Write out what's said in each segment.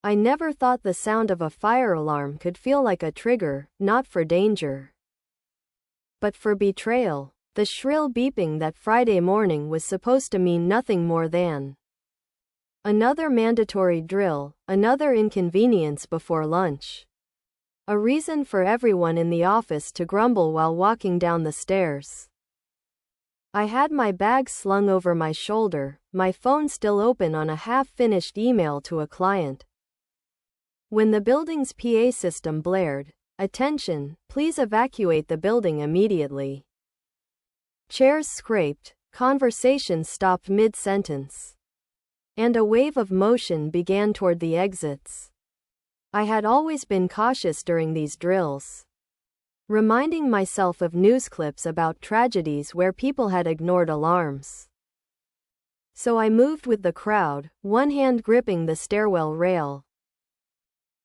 I never thought the sound of a fire alarm could feel like a trigger, not for danger, but for betrayal. The shrill beeping that Friday morning was supposed to mean nothing more than another mandatory drill, another inconvenience before lunch. A reason for everyone in the office to grumble while walking down the stairs. I had my bag slung over my shoulder, my phone still open on a half-finished email to a client, when the building's PA system blared, "Attention, please evacuate the building immediately." Chairs scraped, conversations stopped mid-sentence, and a wave of motion began toward the exits. I had always been cautious during these drills, reminding myself of news clips about tragedies where people had ignored alarms. So I moved with the crowd, one hand gripping the stairwell rail,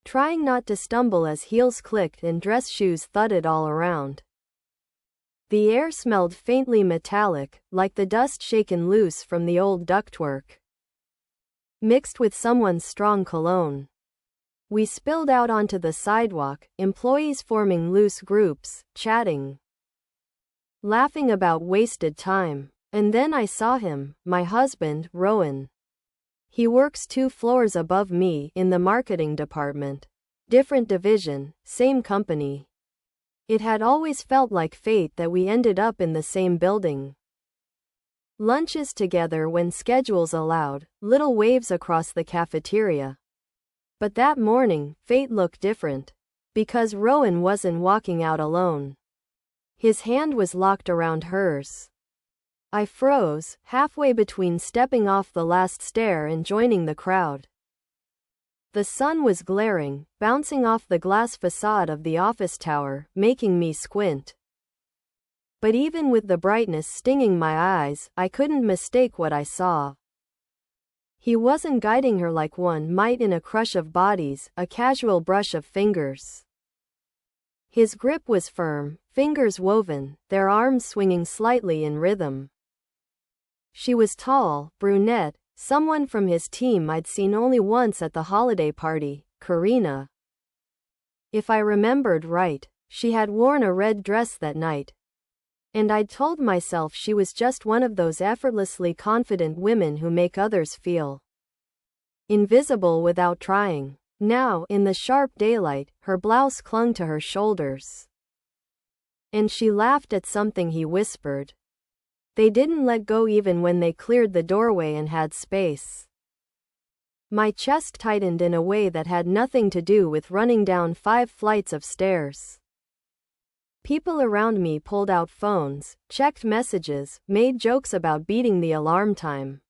trying not to stumble as heels clicked and dress shoes thudded all around. The air smelled faintly metallic, like the dust shaken loose from the old ductwork, mixed with someone's strong cologne. We spilled out onto the sidewalk, employees forming loose groups, chatting, laughing about wasted time. And then I saw him, my husband, Rowan. He works 2 floors above me in the marketing department. Different division, same company. It had always felt like fate that we ended up in the same building. Lunches together when schedules allowed, little waves across the cafeteria. But that morning, fate looked different. Because Rowan wasn't walking out alone. His hand was locked around hers. I froze, halfway between stepping off the last stair and joining the crowd. The sun was glaring, bouncing off the glass facade of the office tower, making me squint. But even with the brightness stinging my eyes, I couldn't mistake what I saw. He wasn't guiding her like one might in a crush of bodies, a casual brush of fingers. His grip was firm, fingers woven, their arms swinging slightly in rhythm. She was tall, brunette, someone from his team I'd seen only once at the holiday party, Carina. If I remembered right, she had worn a red dress that night. And I'd told myself she was just one of those effortlessly confident women who make others feel invisible without trying. Now, in the sharp daylight, her blouse clung to her shoulders. And she laughed at something he whispered. They didn't let go even when they cleared the doorway and had space. My chest tightened in a way that had nothing to do with running down 5 flights of stairs. People around me pulled out phones, checked messages, made jokes about beating the alarm time.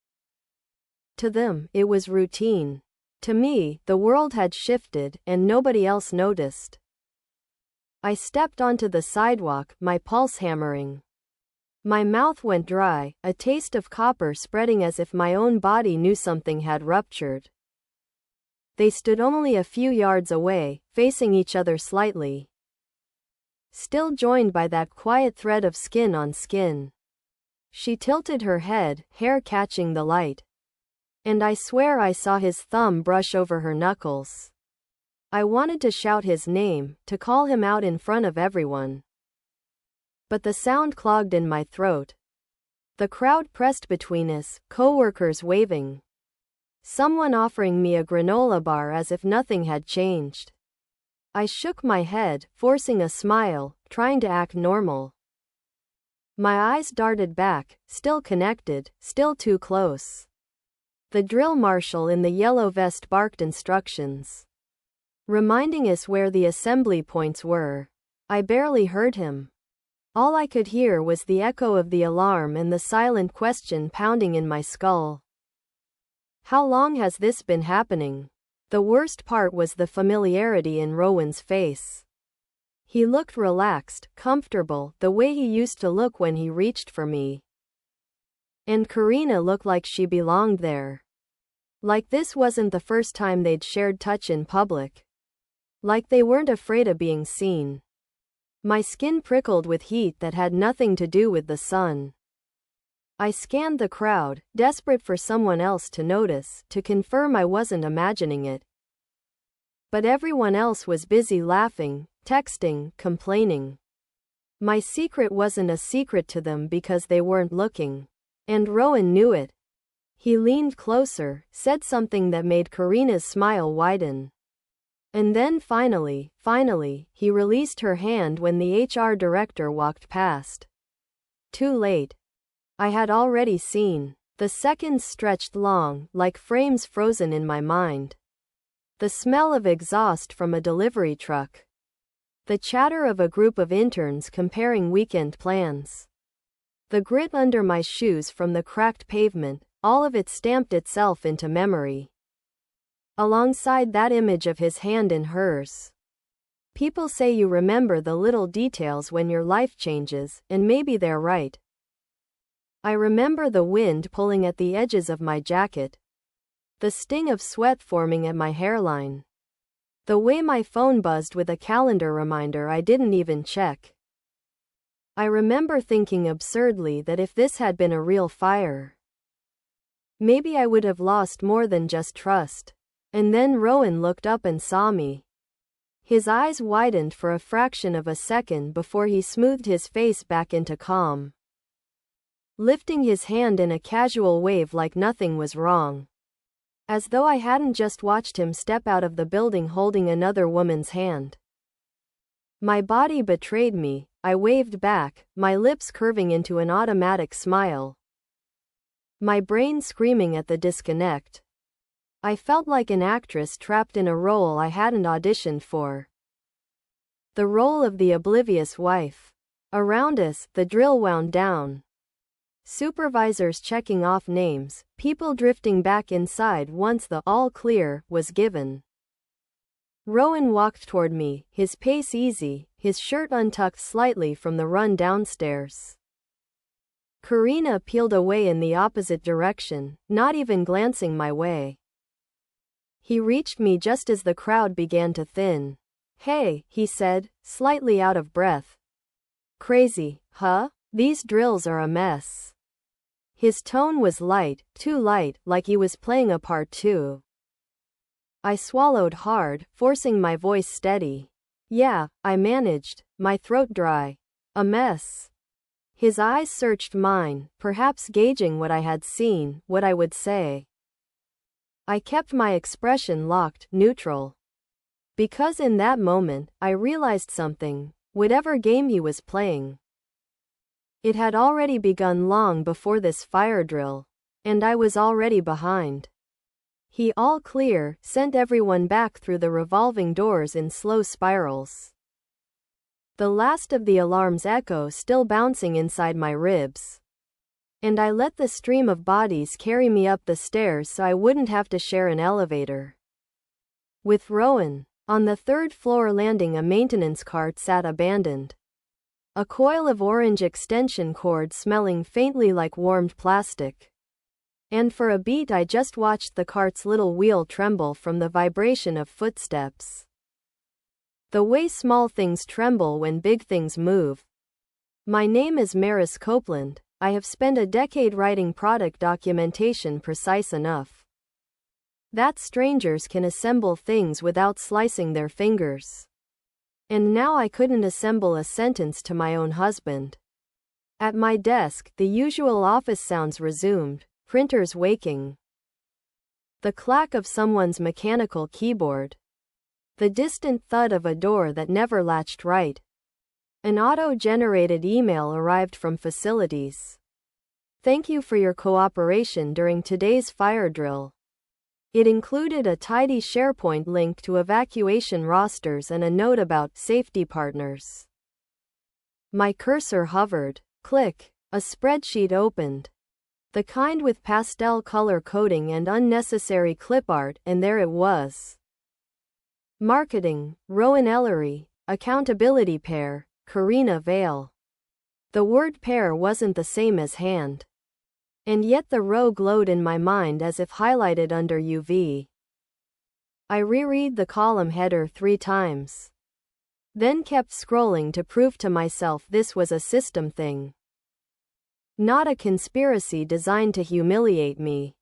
To them, it was routine. To me, the world had shifted, and nobody else noticed. I stepped onto the sidewalk, my pulse hammering. My mouth went dry, a taste of copper spreading as if my own body knew something had ruptured. They stood only a few yards away, facing each other slightly, still joined by that quiet thread of skin on skin. She tilted her head, hair catching the light. And I swear I saw his thumb brush over her knuckles. I wanted to shout his name, to call him out in front of everyone. But the sound clogged in my throat. The crowd pressed between us, coworkers waving. Someone offering me a granola bar as if nothing had changed. I shook my head, forcing a smile, trying to act normal. My eyes darted back, still connected, still too close. The drill marshal in the yellow vest barked instructions, reminding us where the assembly points were. I barely heard him. All I could hear was the echo of the alarm and the silent question pounding in my skull. How long has this been happening? The worst part was the familiarity in Rowan's face. He looked relaxed, comfortable, the way he used to look when he reached for me. And Carina looked like she belonged there. Like this wasn't the first time they'd shared touch in public. Like they weren't afraid of being seen. My skin prickled with heat that had nothing to do with the sun. I scanned the crowd, desperate for someone else to notice, to confirm I wasn't imagining it. But everyone else was busy laughing, texting, complaining. My secret wasn't a secret to them because they weren't looking. And Rowan knew it. He leaned closer, said something that made Carina's smile widen. And then finally, he released her hand when the HR director walked past. Too late. I had already seen. The seconds stretched long, like frames frozen in my mind. The smell of exhaust from a delivery truck. The chatter of a group of interns comparing weekend plans. The grit under my shoes from the cracked pavement, all of it stamped itself into memory. Alongside that image of his hand in hers. People say you remember the little details when your life changes, and maybe they're right. I remember the wind pulling at the edges of my jacket. The sting of sweat forming at my hairline. The way my phone buzzed with a calendar reminder I didn't even check. I remember thinking absurdly that if this had been a real fire, maybe I would have lost more than just trust. And then Rowan looked up and saw me. His eyes widened for a fraction of a second before he smoothed his face back into calm, lifting his hand in a casual wave like nothing was wrong. As though I hadn't just watched him step out of the building holding another woman's hand. My body betrayed me. I waved back, my lips curving into an automatic smile. My brain screaming at the disconnect. I felt like an actress trapped in a role I hadn't auditioned for. The role of the oblivious wife. Around us, the drill wound down. Supervisors checking off names, people drifting back inside once the all clear was given. Rowan walked toward me, his pace easy, his shirt untucked slightly from the run downstairs. Carina peeled away in the opposite direction, not even glancing my way. He reached me just as the crowd began to thin. "Hey," he said, slightly out of breath. "Crazy, huh? These drills are a mess." His tone was light, too light, like he was playing a part too. I swallowed hard, forcing my voice steady. "Yeah," I managed, my throat dry. "A mess." His eyes searched mine, perhaps gauging what I had seen, what I would say. I kept my expression locked, neutral. Because in that moment, I realized something. Whatever game he was playing, it had already begun long before this fire drill. And I was already behind. He all clear sent everyone back through the revolving doors in slow spirals. The last of the alarms echo still bouncing inside my ribs. And I let the stream of bodies carry me up the stairs so I wouldn't have to share an elevator with Rowan. On the third floor landing, a maintenance cart sat abandoned. A coil of orange extension cord smelling faintly like warmed plastic. And for a beat I just watched the cart's little wheel tremble from the vibration of footsteps. The way small things tremble when big things move. My name is Maris Copeland. I have spent a decade writing product documentation precise enough that strangers can assemble things without slicing their fingers. And now I couldn't assemble a sentence to my own husband. At my desk, the usual office sounds resumed, printers waking. The clack of someone's mechanical keyboard. The distant thud of a door that never latched right. An auto-generated email arrived from facilities. "Thank you for your cooperation during today's fire drill." It included a tidy SharePoint link to evacuation rosters and a note about safety partners. My cursor hovered. Click. A spreadsheet opened. The kind with pastel color coding and unnecessary clip art, and there it was. Marketing, Rowan Ellery. Accountability pair, Carina Vale. The word pair wasn't the same as hand. And yet the row glowed in my mind as if highlighted under UV. I reread the column header 3 times. Then kept scrolling to prove to myself this was a system thing. Not a conspiracy designed to humiliate me.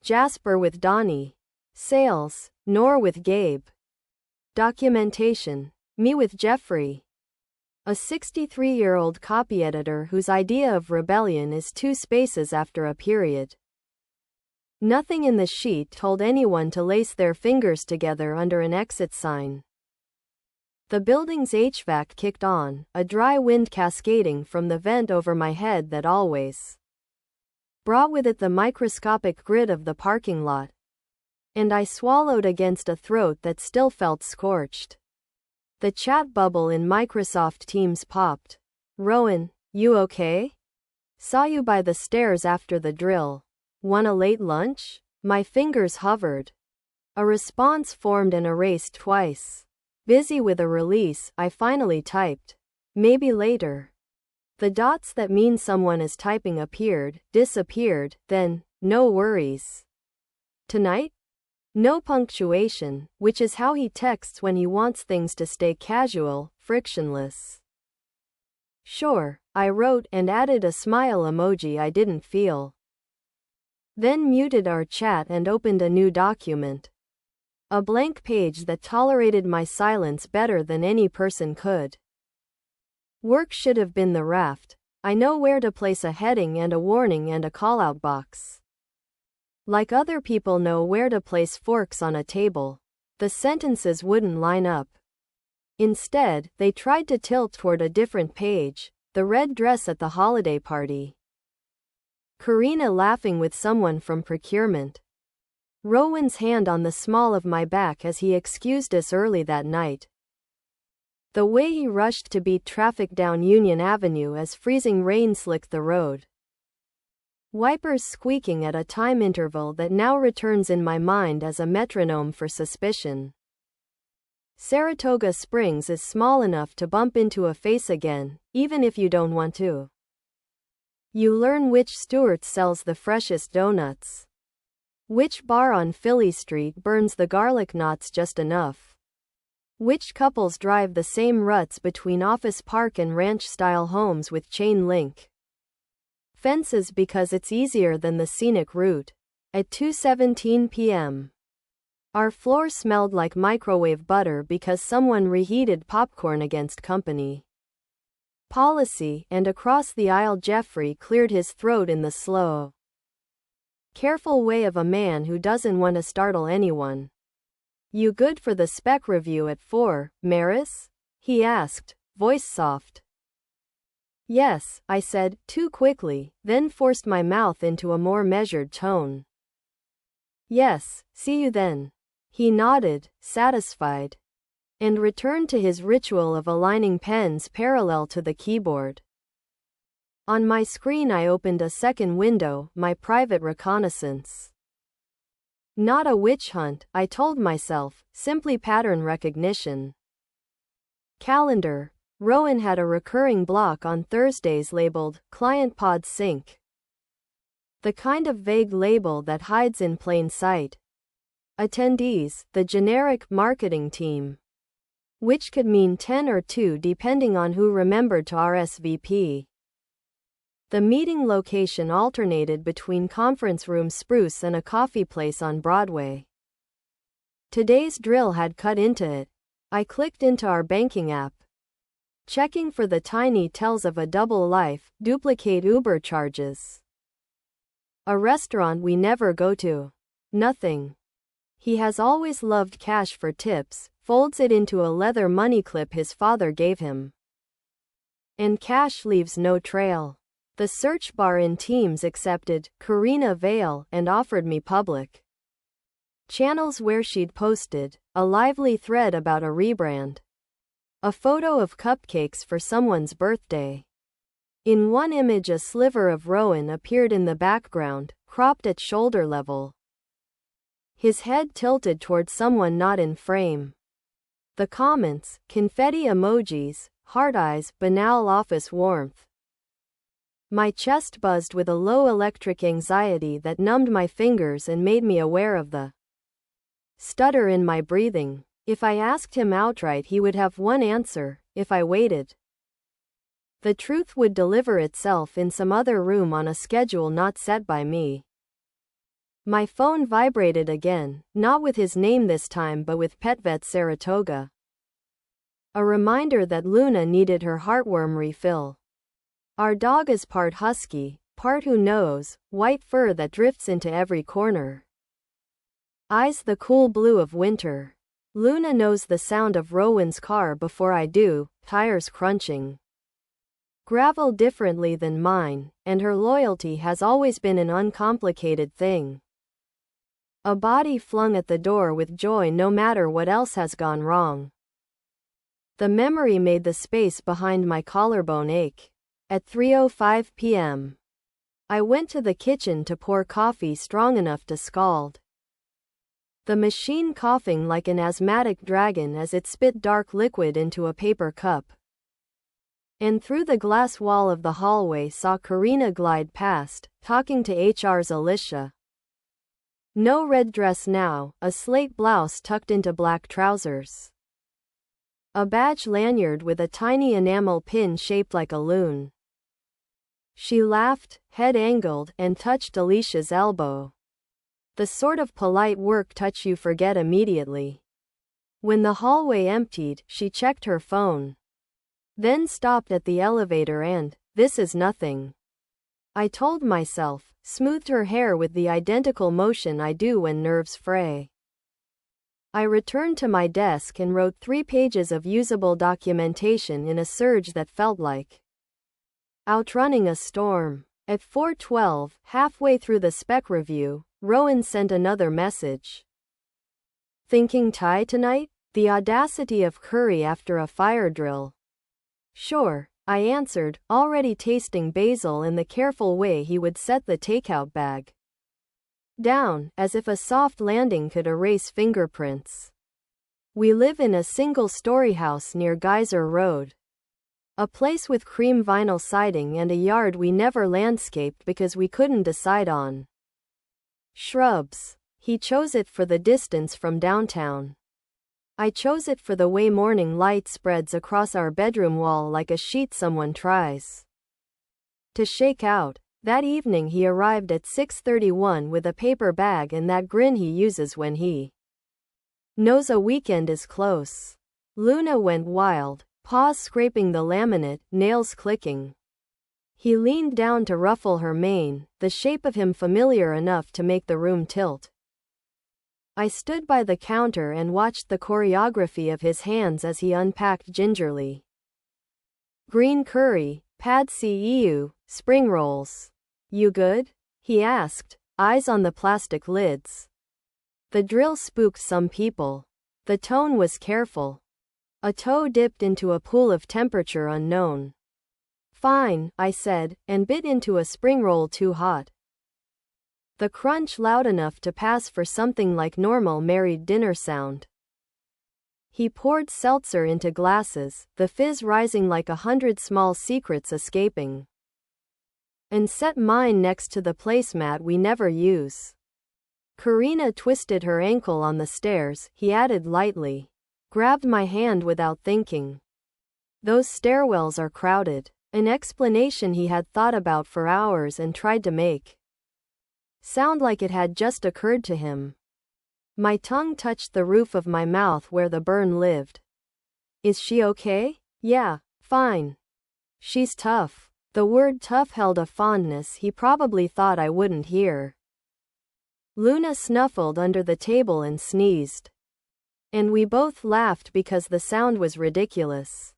Jasper with Donnie. Sales, nor with Gabe. Documentation. Me with Jeffrey. A 63-year-old copy editor whose idea of rebellion is 2 spaces after a period. Nothing in the sheet told anyone to lace their fingers together under an exit sign. The building's HVAC kicked on, a dry wind cascading from the vent over my head that always brought with it the microscopic grid of the parking lot. And I swallowed against a throat that still felt scorched. The chat bubble in Microsoft Teams popped. Rowan, you okay? Saw you by the stairs after the drill. Want a late lunch? My fingers hovered. A response formed and erased twice. Busy with a release, I finally typed. Maybe later. The dots that mean someone is typing appeared, disappeared, then, no worries. Tonight? No punctuation, which is how he texts when he wants things to stay casual, frictionless. Sure, I wrote and added a smile emoji I didn't feel. Then muted our chat and opened a new document. A blank page that tolerated my silence better than any person could. Work should have been the raft. I know where to place a heading and a warning and a call-out box. Like other people know where to place forks on a table. The sentences wouldn't line up. Instead, they tried to tilt toward a different page. The red dress at the holiday party. Carina laughing with someone from procurement. Rowan's hand on the small of my back as he excused us early that night. The way he rushed to beat traffic down Union Avenue as freezing rain slicked the road. Wipers squeaking at a time interval that now returns in my mind as a metronome for suspicion. Saratoga Springs is small enough to bump into a face again, even if you don't want to. You learn which Stewart's sells the freshest donuts. Which bar on Philly Street burns the garlic knots just enough. Which couples drive the same ruts between Office Park and ranch-style homes with chain link fences because it's easier than the scenic route. At 2:17 p.m. Our floor smelled like microwave butter because someone reheated popcorn against company policy, and across the aisle Jeffrey cleared his throat in the slow, careful way of a man who doesn't want to startle anyone. You good for the spec review at 4, Maris? He asked, voice soft. Yes, I said, too quickly, then forced my mouth into a more measured tone. Yes, see you then. He nodded, satisfied, and returned to his ritual of aligning pens parallel to the keyboard. On my screen I opened a second window, my private reconnaissance. Not a witch hunt, I told myself, simply pattern recognition. Calendar. Rowan had a recurring block on Thursdays labeled, Client Pod Sync. The kind of vague label that hides in plain sight. Attendees, the generic marketing team. Which could mean 10 or 2 depending on who remembered to RSVP. The meeting location alternated between Conference Room Spruce and a coffee place on Broadway. Today's drill had cut into it. I clicked into our banking app, checking for the tiny tells of a double life, duplicate Uber charges. A restaurant we never go to. Nothing. He has always loved cash for tips, folds it into a leather money clip his father gave him. And cash leaves no trail. The search bar in Teams accepted Carina Vale and offered me public channels where she'd posted a lively thread about a rebrand. A photo of cupcakes for someone's birthday. In one image a sliver of Rowan appeared in the background, cropped at shoulder level. His head tilted toward someone not in frame. The comments, confetti emojis, heart eyes, banal office warmth. My chest buzzed with a low electric anxiety that numbed my fingers and made me aware of the stutter in my breathing. If I asked him outright he would have one answer. If I waited, the truth would deliver itself in some other room on a schedule not set by me. My phone vibrated again, not with his name this time but with PetVet Saratoga. A reminder that Luna needed her heartworm refill. Our dog is part husky, part who knows, white fur that drifts into every corner. Eyes the cool blue of winter. Luna knows the sound of Rowan's car before I do, tires crunching. Gravel differently than mine, and her loyalty has always been an uncomplicated thing. A body flung at the door with joy no matter what else has gone wrong. The memory made the space behind my collarbone ache. At 3:05 p.m. I went to the kitchen to pour coffee strong enough to scald. The machine coughing like an asthmatic dragon as it spit dark liquid into a paper cup. And through the glass wall of the hallway saw Carina glide past, talking to HR's Alicia. No red dress now, a slate blouse tucked into black trousers. A badge lanyard with a tiny enamel pin shaped like a loon. She laughed, head angled, and touched Alicia's elbow. The sort of polite work touch you forget immediately. When the hallway emptied, she checked her phone. Then stopped at the elevator and, "This is nothing," I told myself, smoothed her hair with the identical motion I do when nerves fray. I returned to my desk and wrote 3 pages of usable documentation in a surge that felt like outrunning a storm. At 4:12, halfway through the spec review, Rowan sent another message. "Thinking Thai tonight? The audacity of curry after a fire drill." "Sure," I answered, already tasting basil and the careful way he would set the takeout bag down, as if a soft landing could erase fingerprints. We live in a single-story house near Geyser Road. A place with cream vinyl siding and a yard we never landscaped because we couldn't decide on shrubs. He chose it for the distance from downtown. I chose it for the way morning light spreads across our bedroom wall like a sheet someone tries to shake out. That evening he arrived at 6:31 with a paper bag and that grin he uses when he knows a weekend is close. Luna went wild, paws scraping the laminate, nails clicking. He leaned down to ruffle her mane, the shape of him familiar enough to make the room tilt. I stood by the counter and watched the choreography of his hands as he unpacked gingerly. "Green curry, pad see ew, spring rolls. You good?" he asked, eyes on the plastic lids. The drill spooked some people. The tone was careful. A toe dipped into a pool of temperature unknown. "Fine," I said, and bit into a spring roll too hot. The crunch loud enough to pass for something like normal married dinner sound. He poured seltzer into glasses, the fizz rising like 100 small secrets escaping. And set mine next to the placemat we never use. Carina twisted her ankle on the stairs, he added lightly. Grabbed my hand without thinking. "Those stairwells are crowded." An explanation he had thought about for hours and tried to make sound like it had just occurred to him. My tongue touched the roof of my mouth where the burn lived. "Is she okay?" "Yeah, fine. She's tough." The word tough held a fondness he probably thought I wouldn't hear. Luna snuffled under the table and sneezed. And we both laughed because the sound was ridiculous.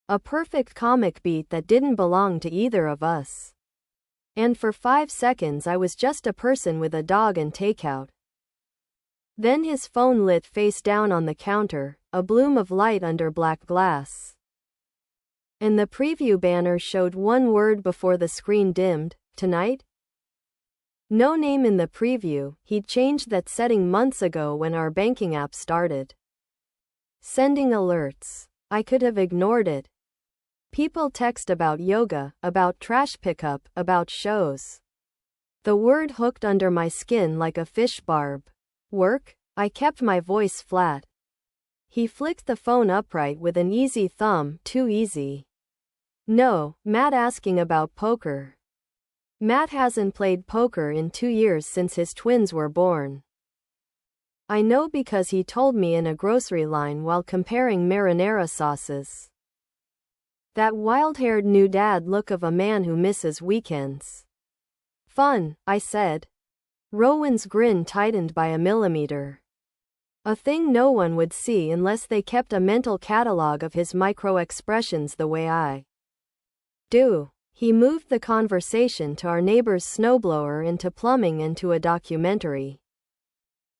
A perfect comic beat that didn't belong to either of us. And for 5 seconds I was just a person with a dog and takeout. Then his phone lit face down on the counter, a bloom of light under black glass. And the preview banner showed one word before the screen dimmed, "Tonight?" No name in the preview, he'd changed that setting months ago when our banking app started sending alerts. I could have ignored it. People text about yoga, about trash pickup, about shows. The word hooked under my skin like a fish barb. "Work?" I kept my voice flat. He flicked the phone upright with an easy thumb, too easy. "No, Matt asking about poker." Matt hasn't played poker in 2 years since his twins were born. I know because he told me in a grocery line while comparing marinara sauces. That wild-haired new dad look of a man who misses weekends. Fun, I said. Rowan's grin tightened by a millimeter. A thing no one would see unless they kept a mental catalog of his micro-expressions the way I do. He moved the conversation to our neighbor's snowblower and to plumbing and to a documentary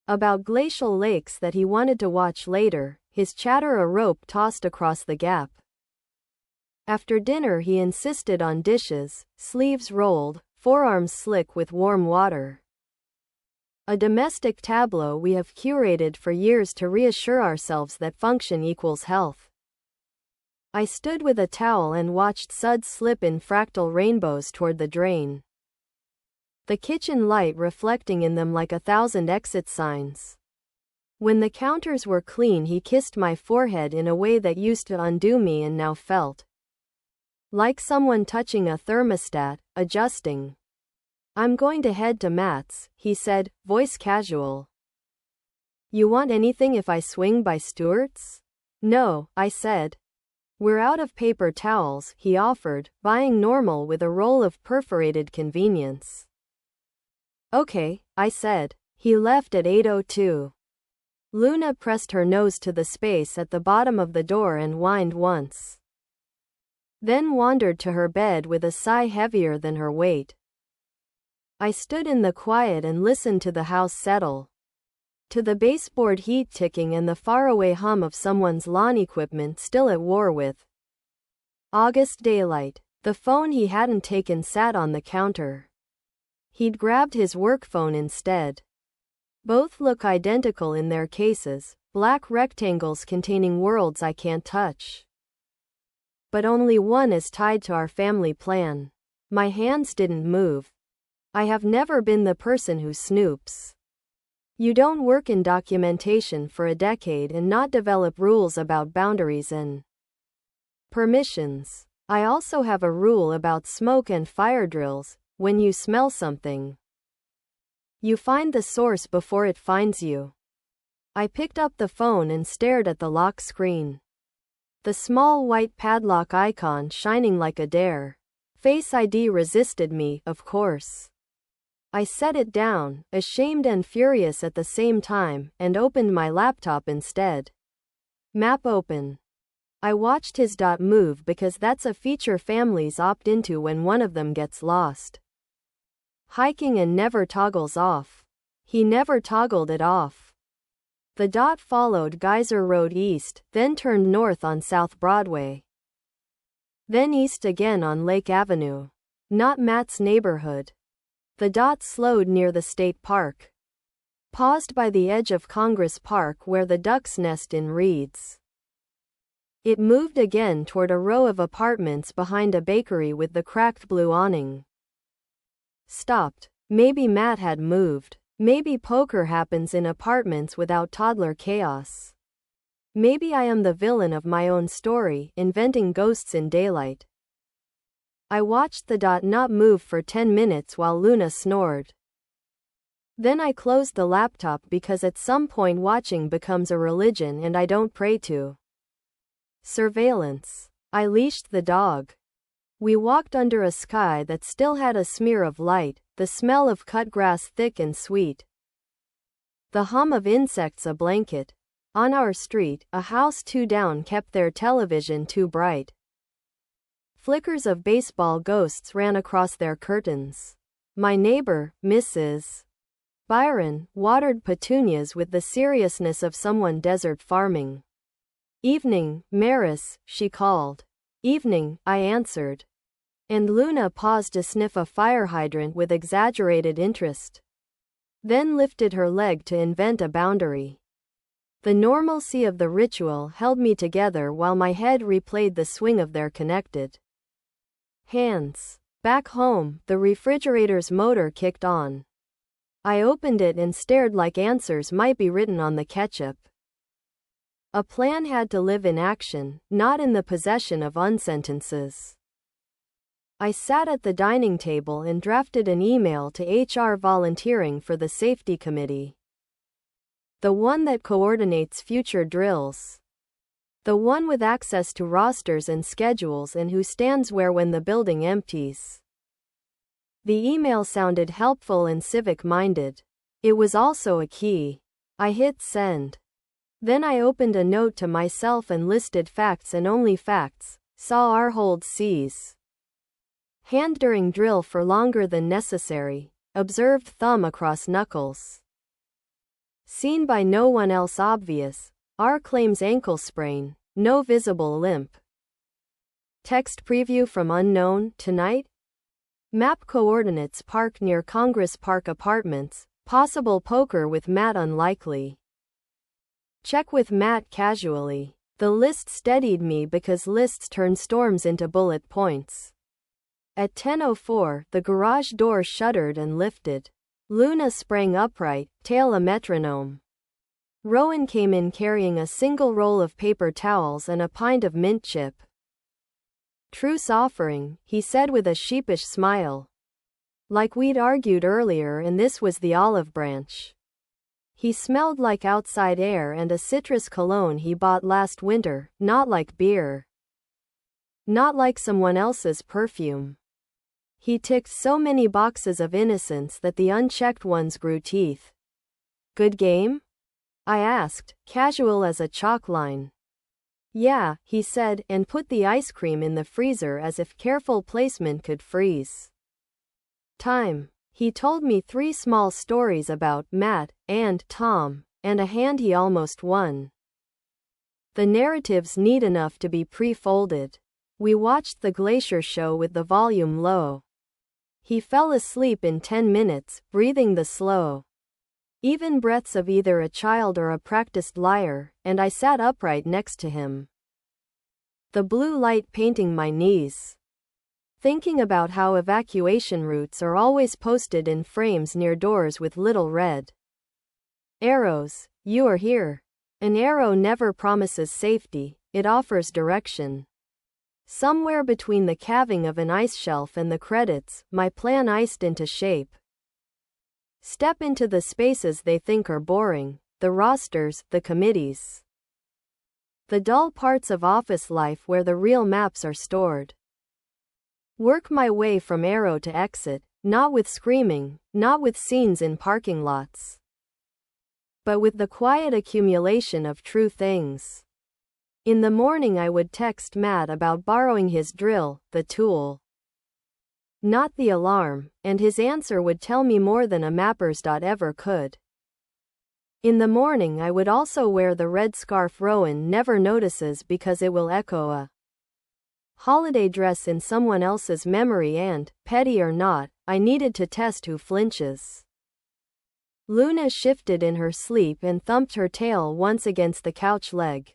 about glacial lakes that he wanted to watch later, his chatter a rope tossed across the gap. After dinner he insisted on dishes, sleeves rolled, forearms slick with warm water. A domestic tableau we have curated for years to reassure ourselves that function equals health. I stood with a towel and watched suds slip in fractal rainbows toward the drain, the kitchen light reflecting in them like 1,000 exit signs. When the counters were clean he kissed my forehead in a way that used to undo me and now felt like someone touching a thermostat, adjusting. I'm going to head to Matt's, he said, voice casual. You want anything if I swing by Stewart's? No, I said. We're out of paper towels, he offered, buying normal with a roll of perforated convenience. Okay, I said. He left at 8:02. Luna pressed her nose to the space at the bottom of the door and whined once, then wandered to her bed with a sigh heavier than her weight. I stood in the quiet and listened to the house settle, to the baseboard heat ticking and the faraway hum of someone's lawn equipment still at war with August daylight. The phone he hadn't taken sat on the counter. He'd grabbed his work phone instead. Both look identical in their cases, black rectangles containing worlds I can't touch. But only one is tied to our family plan. My hands didn't move. I have never been the person who snoops. You don't work in documentation for a decade and not develop rules about boundaries and permissions. I also have a rule about smoke and fire drills. When you smell something, you find the source before it finds you. I picked up the phone and stared at the lock screen. The small white padlock icon shining like a dare. Face ID resisted me, of course. I set it down, ashamed and furious at the same time, and opened my laptop instead. Map open. I watched his dot move because that's a feature families opt into when one of them gets lost. Hiking and never toggles off. He never toggled it off. The dot followed Geyser Road east, then turned north on South Broadway. Then east again on Lake Avenue. Not Matt's neighborhood. The dot slowed near the state park. Paused by the edge of Congress Park where the ducks nest in reeds. It moved again toward a row of apartments behind a bakery with the cracked blue awning. Stopped. Maybe Matt had moved. Maybe poker happens in apartments without toddler chaos. Maybe I am the villain of my own story, inventing ghosts in daylight. I watched the dot not move for 10 minutes while Luna snored. Then I closed the laptop because at some point watching becomes a religion and I don't pray to surveillance. I leashed the dog. We walked under a sky that still had a smear of light, the smell of cut grass thick and sweet. The hum of insects a blanket. On our street, a house 2 down kept their television too bright. Flickers of baseball ghosts ran across their curtains. My neighbor, Mrs. Byron, watered petunias with the seriousness of someone desert farming. Evening, Maris, she called. Evening, I answered. And Luna paused to sniff a fire hydrant with exaggerated interest. Then lifted her leg to invent a boundary. The normalcy of the ritual held me together while my head replayed the swing of their connected hands. Back home, the refrigerator's motor kicked on. I opened it and stared like answers might be written on the ketchup. A plan had to live in action, not in the possession of unsentences. I sat at the dining table and drafted an email to HR volunteering for the safety committee. The one that coordinates future drills. The one with access to rosters and schedules and who stands where when the building empties. The email sounded helpful and civic-minded. It was also a key. I hit send. Then I opened a note to myself and listed facts and only facts. Saw our hold C's hand during drill for longer than necessary. Observed thumb across knuckles. Seen by no one else obvious. R claims ankle sprain. No visible limp. Text preview from unknown, tonight? Map coordinates park near Congress Park Apartments. Possible poker with Matt unlikely. Check with Matt casually. The list steadied me because lists turn storms into bullet points. At 10:04, the garage door shuddered and lifted. Luna sprang upright, tail a metronome. Rowan came in carrying a single roll of paper towels and a pint of mint chip. Truce offering, he said with a sheepish smile. Like we'd argued earlier, and this was the olive branch. He smelled like outside air and a citrus cologne he bought last winter, not like beer. Not like someone else's perfume. He ticked so many boxes of innocence that the unchecked ones grew teeth. Good game? I asked, casual as a chalk line. Yeah, he said, and put the ice cream in the freezer as if careful placement could freeze time. He told me 3 small stories about Matt and Tom, and a hand he almost won. The narratives neat enough to be pre-folded. We watched the Glacier show with the volume low. He fell asleep in 10 minutes, breathing the slow, even breaths of either a child or a practiced liar, and I sat upright next to him. The blue light painting my knees. Thinking about how evacuation routes are always posted in frames near doors with little red arrows. You are here. An arrow never promises safety, it offers direction. Somewhere between the calving of an ice shelf and the credits, my plan iced into shape. Step into the spaces they think are boring, the rosters, the committees. The dull parts of office life where the real maps are stored. Work my way from arrow to exit, not with screaming, not with scenes in parking lots, but with the quiet accumulation of true things. In the morning I would text Matt about borrowing his drill, the tool, not the alarm, and his answer would tell me more than a mappers ever could. In the morning I would also wear the red scarf Rowan never notices because it will echo a holiday dress in someone else's memory and, petty or not, I needed to test who flinches. Luna shifted in her sleep and thumped her tail once against the couch leg,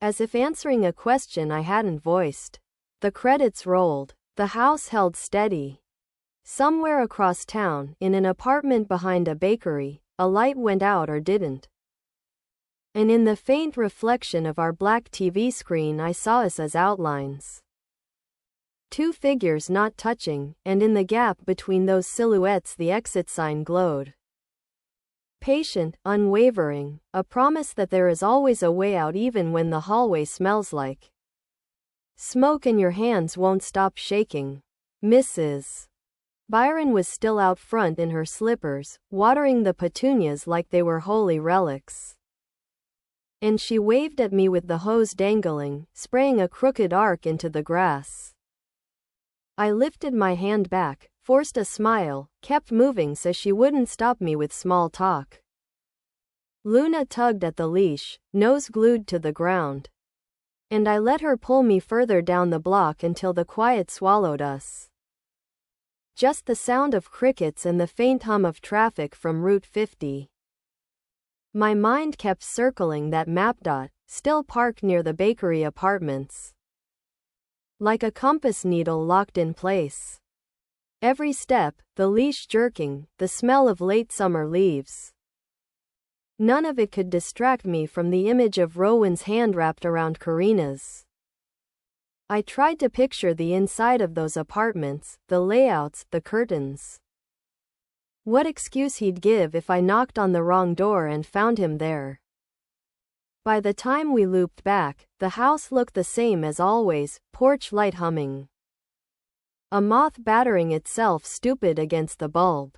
as if answering a question I hadn't voiced. The credits rolled. The house held steady. Somewhere across town, in an apartment behind a bakery, a light went out or didn't. And in the faint reflection of our black TV screen I saw us as outlines. 2 figures not touching, and in the gap between those silhouettes the exit sign glowed. Patient, unwavering, a promise that there is always a way out even when the hallway smells like smoke and your hands won't stop shaking. Mrs. Byron was still out front in her slippers, watering the petunias like they were holy relics. And she waved at me with the hose dangling, spraying a crooked arc into the grass. I lifted my hand back, forced a smile, kept moving so she wouldn't stop me with small talk. Luna tugged at the leash, nose glued to the ground. And I let her pull me further down the block until the quiet swallowed us. Just the sound of crickets and the faint hum of traffic from Route 50. My mind kept circling that map. Still parked near the bakery apartments. Like a compass needle locked in place. Every step, the leash jerking, the smell of late summer leaves. None of it could distract me from the image of Rowan's hand wrapped around Carina's. I tried to picture the inside of those apartments, the layouts, the curtains. What excuse he'd give if I knocked on the wrong door and found him there. By the time we looped back, the house looked the same as always, porch light humming. A moth battering itself stupid against the bulb.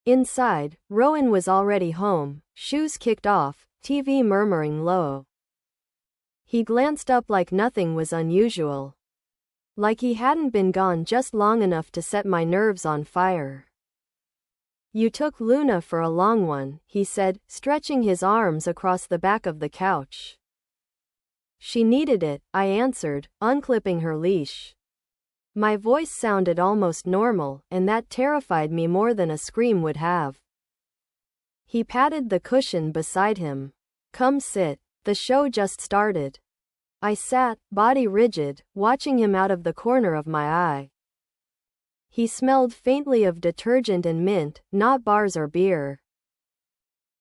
Inside, Rowan was already home, shoes kicked off, TV murmuring low. He glanced up like nothing was unusual. Like he hadn't been gone just long enough to set my nerves on fire. "You took Luna for a long one," he said, stretching his arms across the back of the couch. "She needed it," I answered, unclipping her leash. My voice sounded almost normal, and that terrified me more than a scream would have. He patted the cushion beside him. "Come sit. The show just started." I sat, body rigid, watching him out of the corner of my eye. He smelled faintly of detergent and mint, not bars or beer.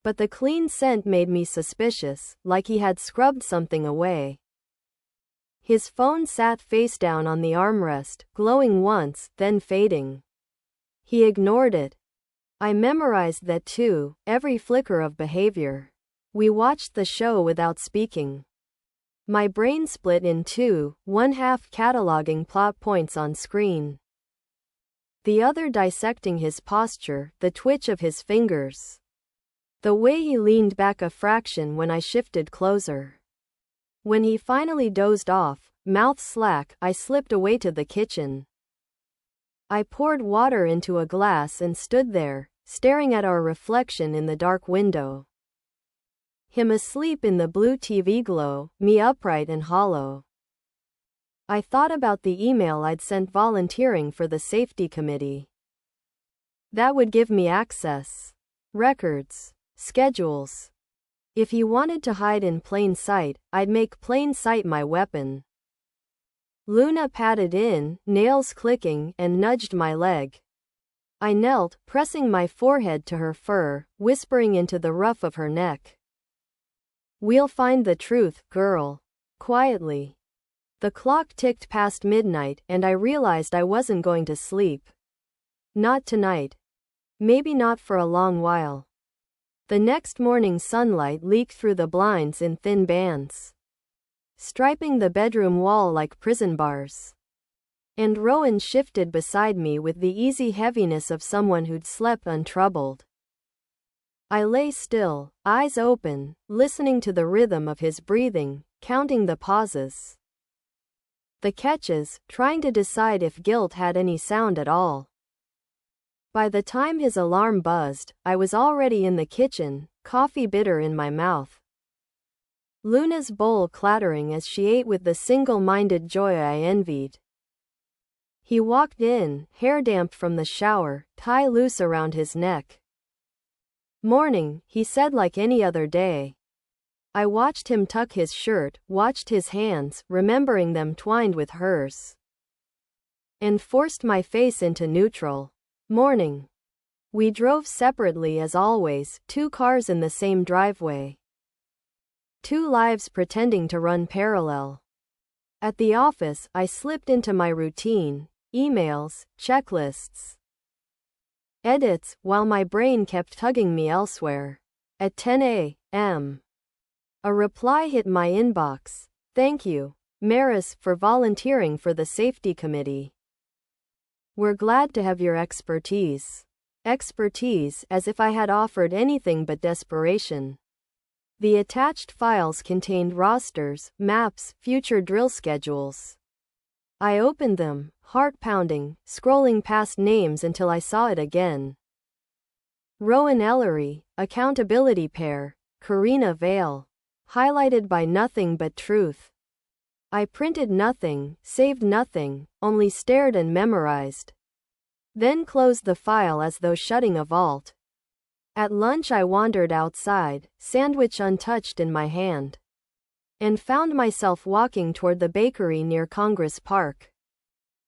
But the clean scent made me suspicious, like he had scrubbed something away. His phone sat face down on the armrest, glowing once, then fading. He ignored it. I memorized that too, every flicker of behavior. We watched the show without speaking. My brain split in two, one half cataloging plot points on screen. The other dissecting his posture, the twitch of his fingers. The way he leaned back a fraction when I shifted closer. When he finally dozed off, mouth slack, I slipped away to the kitchen. I poured water into a glass and stood there, staring at our reflection in the dark window. Him asleep in the blue TV glow, me upright and hollow. I thought about the email I'd sent volunteering for the safety committee. That would give me access. Records. Schedules. If he wanted to hide in plain sight, I'd make plain sight my weapon. Luna patted in, nails clicking, and nudged my leg. I knelt, pressing my forehead to her fur, whispering into the ruff of her neck. "We'll find the truth, girl." Quietly. The clock ticked past midnight, and I realized I wasn't going to sleep. Not tonight. Maybe not for a long while. The next morning sunlight leaked through the blinds in thin bands, striping the bedroom wall like prison bars. And Rowan shifted beside me with the easy heaviness of someone who'd slept untroubled. I lay still, eyes open, listening to the rhythm of his breathing, counting the pauses. The catches, trying to decide if guilt had any sound at all. By the time his alarm buzzed, I was already in the kitchen, coffee bitter in my mouth. Luna's bowl clattering as she ate with the single-minded joy I envied. He walked in, hair damp from the shower, tie loose around his neck. "Morning," he said like any other day. I watched him tuck his shirt, watched his hands, remembering them twined with hers. And forced my face into neutral. "Morning." We drove separately as always, two cars in the same driveway. Two lives pretending to run parallel. At the office, I slipped into my routine, emails, checklists, edits, while my brain kept tugging me elsewhere. At 10 a.m. a reply hit my inbox. "Thank you, Maris, for volunteering for the safety committee. We're glad to have your expertise." Expertise, as if I had offered anything but desperation. The attached files contained rosters, maps, future drill schedules. I opened them, heart pounding, scrolling past names until I saw it again. Rowan Ellery, accountability pair, Carina Vale. Highlighted by nothing but truth. I printed nothing, saved nothing, only stared and memorized. Then closed the file as though shutting a vault. At lunch I wandered outside, sandwich untouched in my hand. And found myself walking toward the bakery near Congress Park.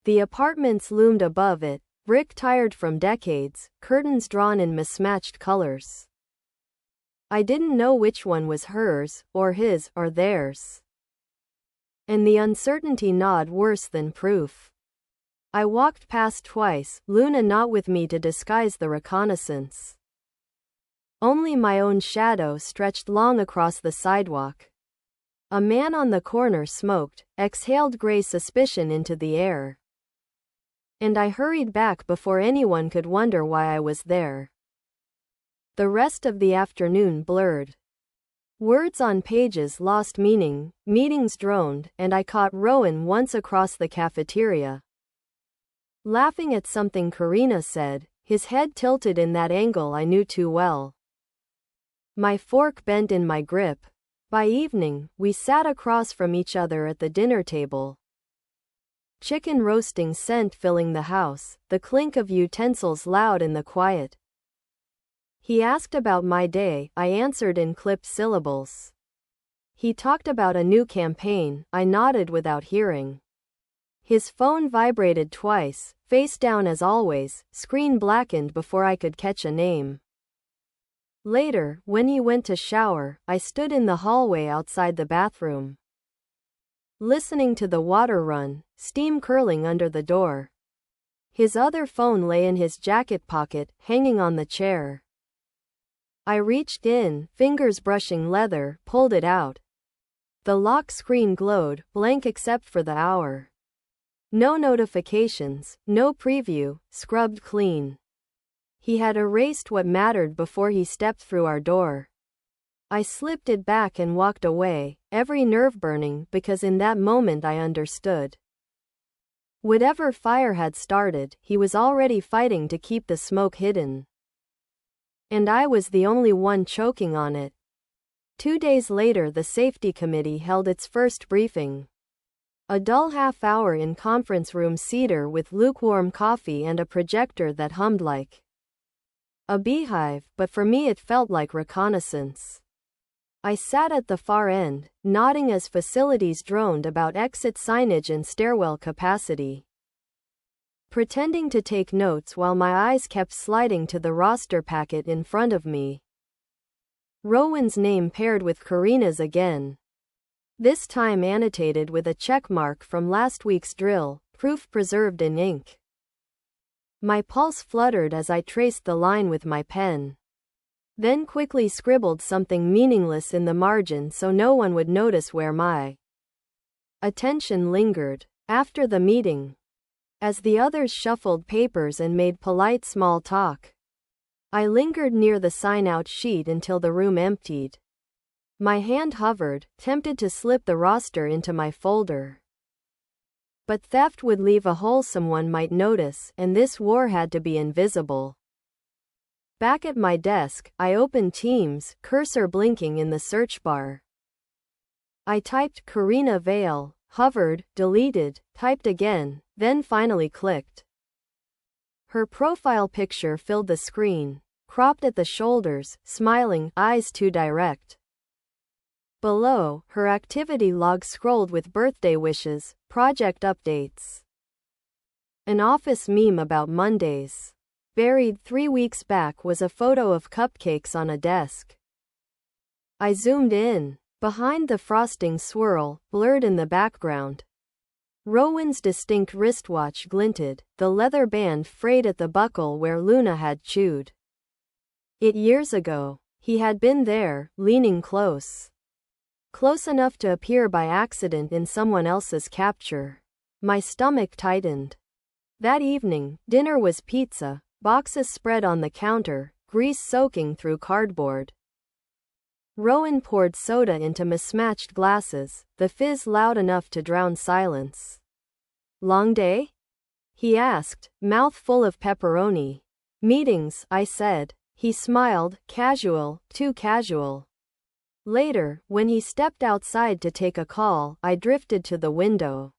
The apartments loomed above it, brick tired from decades, curtains drawn in mismatched colors. I didn't know which one was hers, or his, or theirs. And the uncertainty gnawed worse than proof. I walked past twice, Luna not with me to disguise the reconnaissance. Only my own shadow stretched long across the sidewalk. A man on the corner smoked, exhaled gray suspicion into the air. And I hurried back before anyone could wonder why I was there. The rest of the afternoon blurred. Words on pages lost meaning, meetings droned, and I caught Rowan once across the cafeteria, laughing at something Carina said, his head tilted in that angle I knew too well. My fork bent in my grip. By evening, we sat across from each other at the dinner table. Chicken roasting scent filling the house, the clink of utensils loud in the quiet. He asked about my day, I answered in clipped syllables. He talked about a new campaign, I nodded without hearing. His phone vibrated twice, face down as always, screen blackened before I could catch a name. Later, when he went to shower, I stood in the hallway outside the bathroom, listening to the water run, steam curling under the door. His other phone lay in his jacket pocket, hanging on the chair. I reached in, fingers brushing leather, pulled it out. The lock screen glowed, blank except for the hour. No notifications, no preview, scrubbed clean. He had erased what mattered before he stepped through our door. I slipped it back and walked away, every nerve burning because in that moment I understood. Whatever fire had started, he was already fighting to keep the smoke hidden. And I was the only one choking on it. 2 days later, the safety committee held its first briefing. A dull half-hour in conference room cedar with lukewarm coffee and a projector that hummed like a beehive, but for me it felt like reconnaissance. I sat at the far end, nodding as facilities droned about exit signage and stairwell capacity, pretending to take notes while my eyes kept sliding to the roster packet in front of me. Rowan's name paired with Carina's again. This time annotated with a check mark from last week's drill, proof preserved in ink. My pulse fluttered as I traced the line with my pen, then quickly scribbled something meaningless in the margin so no one would notice where my attention lingered. After the meeting, as the others shuffled papers and made polite small talk, I lingered near the sign-out sheet until the room emptied. My hand hovered, tempted to slip the roster into my folder. But theft would leave a hole someone might notice, and this war had to be invisible. Back at my desk, I opened Teams, cursor blinking in the search bar. I typed Carina Vale, hovered, deleted, typed again, then finally clicked. Her profile picture filled the screen, cropped at the shoulders, smiling, eyes too direct. Below, her activity log scrolled with birthday wishes, project updates. An office meme about Mondays. Buried 3 weeks back was a photo of cupcakes on a desk. I zoomed in. Behind the frosting swirl, blurred in the background, Rowan's distinct wristwatch glinted, the leather band frayed at the buckle where Luna had chewed it years ago. He had been there, leaning close. Close enough to appear by accident in someone else's capture. My stomach tightened. That evening, dinner was pizza, boxes spread on the counter, grease soaking through cardboard. Rowan poured soda into mismatched glasses, the fizz loud enough to drown silence. Long day? He asked, mouth full of pepperoni. Meetings, I said. He smiled, casual, too casual. Later, when he stepped outside to take a call, I drifted to the window.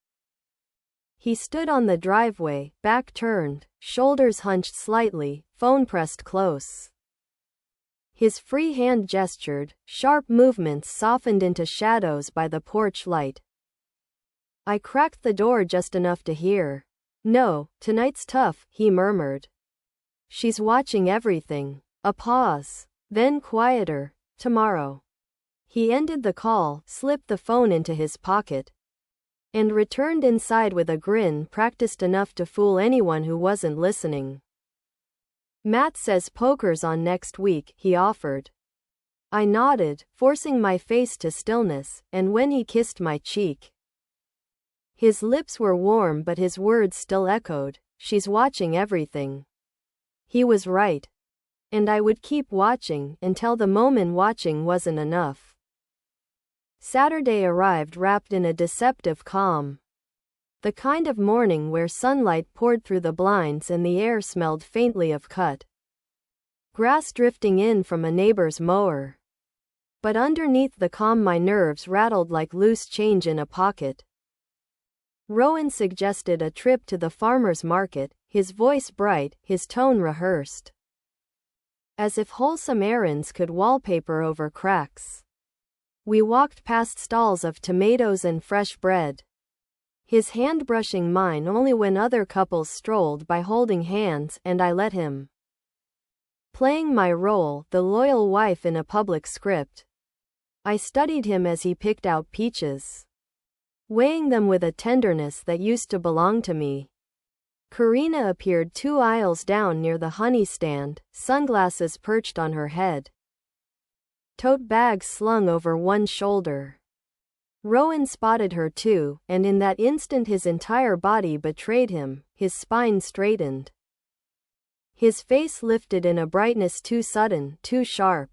He stood on the driveway, back turned, shoulders hunched slightly, phone pressed close. His free hand gestured, sharp movements softened into shadows by the porch light. I cracked the door just enough to hear. No, tonight's tough, he murmured. She's watching everything. A pause. Then quieter. Tomorrow. He ended the call, slipped the phone into his pocket. and returned inside with a grin practiced enough to fool anyone who wasn't listening. Matt says poker's on next week, he offered. I nodded, forcing my face to stillness, and when he kissed my cheek. His lips were warm but his words still echoed, she's watching everything. He was right. And I would keep watching until the moment watching wasn't enough. Saturday arrived wrapped in a deceptive calm. The kind of morning where sunlight poured through the blinds and the air smelled faintly of cut grass drifting in from a neighbor's mower. But underneath the calm my nerves rattled like loose change in a pocket. Rowan suggested a trip to the farmer's market, his voice bright, his tone rehearsed. As if wholesome errands could wallpaper over cracks. We walked past stalls of tomatoes and fresh bread. His hand brushing mine only when other couples strolled by holding hands, and I let him. Playing my role, the loyal wife in a public script. I studied him as he picked out peaches, weighing them with a tenderness that used to belong to me. Carina appeared 2 aisles down near the honey stand, sunglasses perched on her head. Tote bags slung over one shoulder. Rowan spotted her too, and in that instant his entire body betrayed him, his spine straightened. His face lifted in a brightness too sudden, too sharp.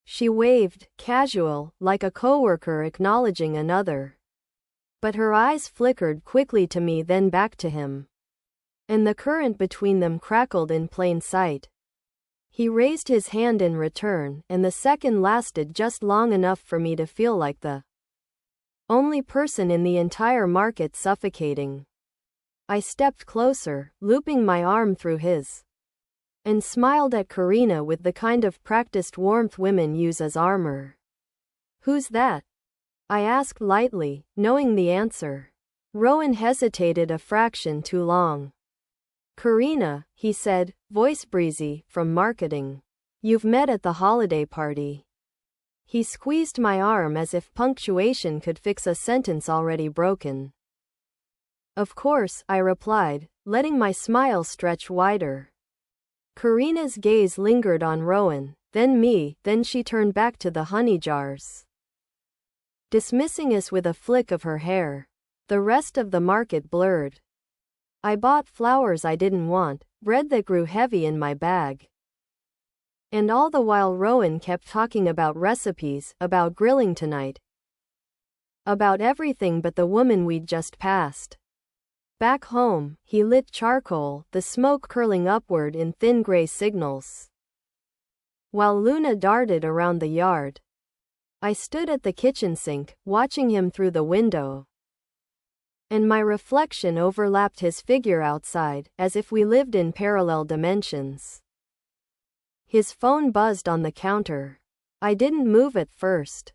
She waved, casual, like a coworker acknowledging another. But her eyes flickered quickly to me then back to him. And the current between them crackled in plain sight. He raised his hand in return, and the second lasted just long enough for me to feel like the only person in the entire market suffocating. I stepped closer, looping my arm through his, and smiled at Carina with the kind of practiced warmth women use as armor. Who's that? I asked lightly, knowing the answer. Rowan hesitated a fraction too long. Carina, he said, voice breezy, from marketing. You've met at the holiday party. He squeezed my arm as if punctuation could fix a sentence already broken. Of course, I replied, letting my smile stretch wider. Carina's gaze lingered on Rowan, then me, then she turned back to the honey jars, dismissing us with a flick of her hair. The rest of the market blurred. I bought flowers I didn't want, bread that grew heavy in my bag. And all the while Rowan kept talking about recipes, about grilling tonight. About everything but the woman we'd just passed. Back home, he lit charcoal, the smoke curling upward in thin gray signals. While Luna darted around the yard. I stood at the kitchen sink, watching him through the window. And my reflection overlapped his figure outside, as if we lived in parallel dimensions. His phone buzzed on the counter. I didn't move at first.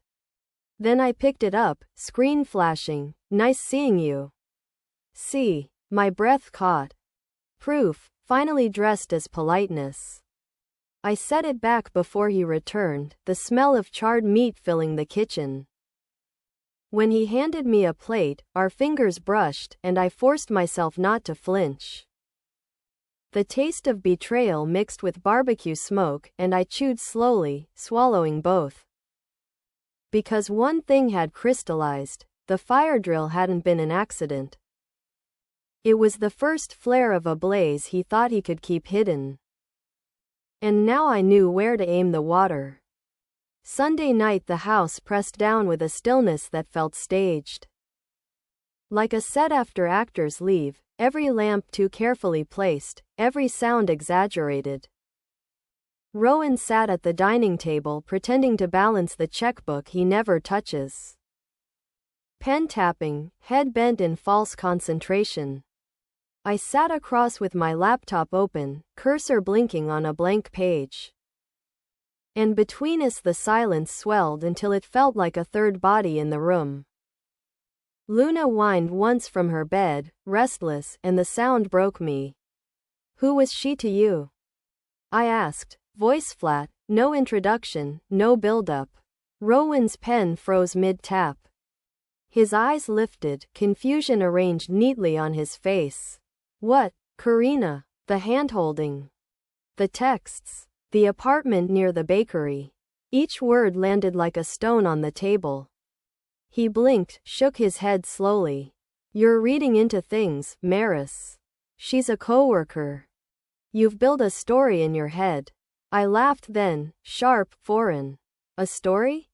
Then I picked it up, screen flashing. Nice seeing you. See. My breath caught. Proof, finally dressed as politeness. I set it back before he returned, the smell of charred meat filling the kitchen. When he handed me a plate, our fingers brushed, and I forced myself not to flinch. The taste of betrayal mixed with barbecue smoke, and I chewed slowly, swallowing both. Because one thing had crystallized, the fire drill hadn't been an accident. It was the first flare of a blaze he thought he could keep hidden. And now I knew where to aim the water. Sunday night the house pressed down with a stillness that felt staged. Like a set after actors leave, every lamp too carefully placed, every sound exaggerated. Rowan sat at the dining table pretending to balance the checkbook he never touches. Pen tapping, head bent in false concentration. I sat across with my laptop open, cursor blinking on a blank page. And between us the silence swelled until it felt like a third body in the room. Luna whined once from her bed, restless, and the sound broke me. Who was she to you? I asked, voice flat, no introduction, no build-up. Rowan's pen froze mid-tap. His eyes lifted, confusion arranged neatly on his face. What? Carina. The handholding. The texts. The apartment near the bakery. Each word landed like a stone on the table. He blinked, shook his head slowly. You're reading into things, Maris. She's a coworker. You've built a story in your head. I laughed then, sharp, foreign. A story?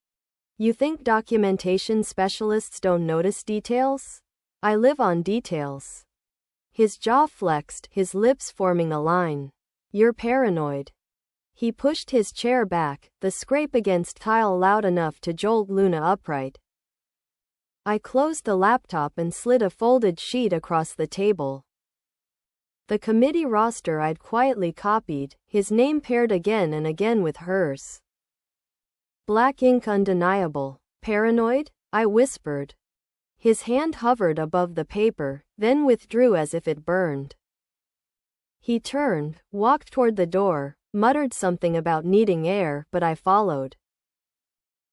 You think documentation specialists don't notice details? I live on details. His jaw flexed, his lips forming a line. You're paranoid. He pushed his chair back, the scrape against tile loud enough to jolt Luna upright. I closed the laptop and slid a folded sheet across the table. The committee roster I'd quietly copied, his name paired again and again with hers. Black ink undeniable. Paranoid? I whispered. His hand hovered above the paper, then withdrew as if it burned. He turned, walked toward the door, muttered something about needing air, but I followed.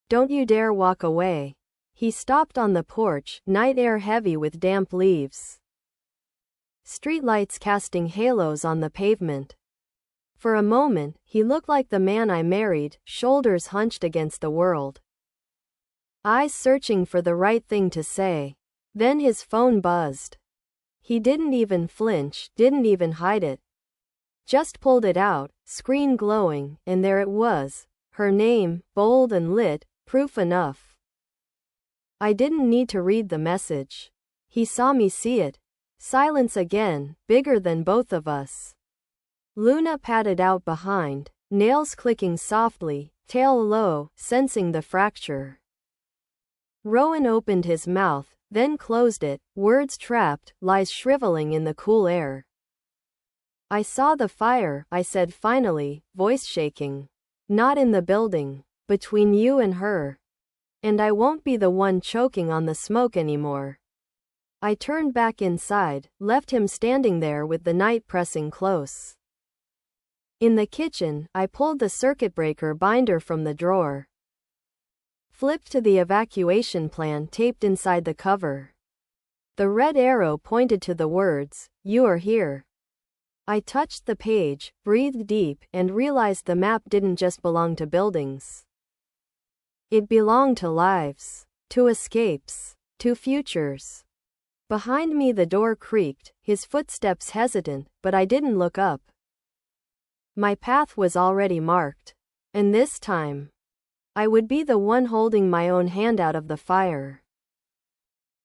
Don't you dare walk away. He stopped on the porch, night air heavy with damp leaves. Streetlights casting halos on the pavement. For a moment, he looked like the man I married, shoulders hunched against the world. Eyes searching for the right thing to say. Then his phone buzzed. He didn't even flinch, didn't even hide it. Just pulled it out, screen glowing, and there it was. Her name, bold and lit, proof enough. I didn't need to read the message. He saw me see it. Silence again, bigger than both of us. Luna padded out behind, nails clicking softly, tail low, sensing the fracture. Rowan opened his mouth, then closed it, words trapped, lies shriveling in the cool air. I saw the fire, I said finally, voice shaking. Not in the building. Between you and her. And I won't be the one choking on the smoke anymore. I turned back inside, left him standing there with the night pressing close. In the kitchen, I pulled the circuit breaker binder from the drawer. Flipped to the evacuation plan taped inside the cover. The red arrow pointed to the words, "You are here." I touched the page, breathed deep, and realized the map didn't just belong to buildings. It belonged to lives, to escapes, to futures. Behind me the door creaked, his footsteps hesitant, but I didn't look up. My path was already marked. And this time, I would be the one holding my own hand out of the fire.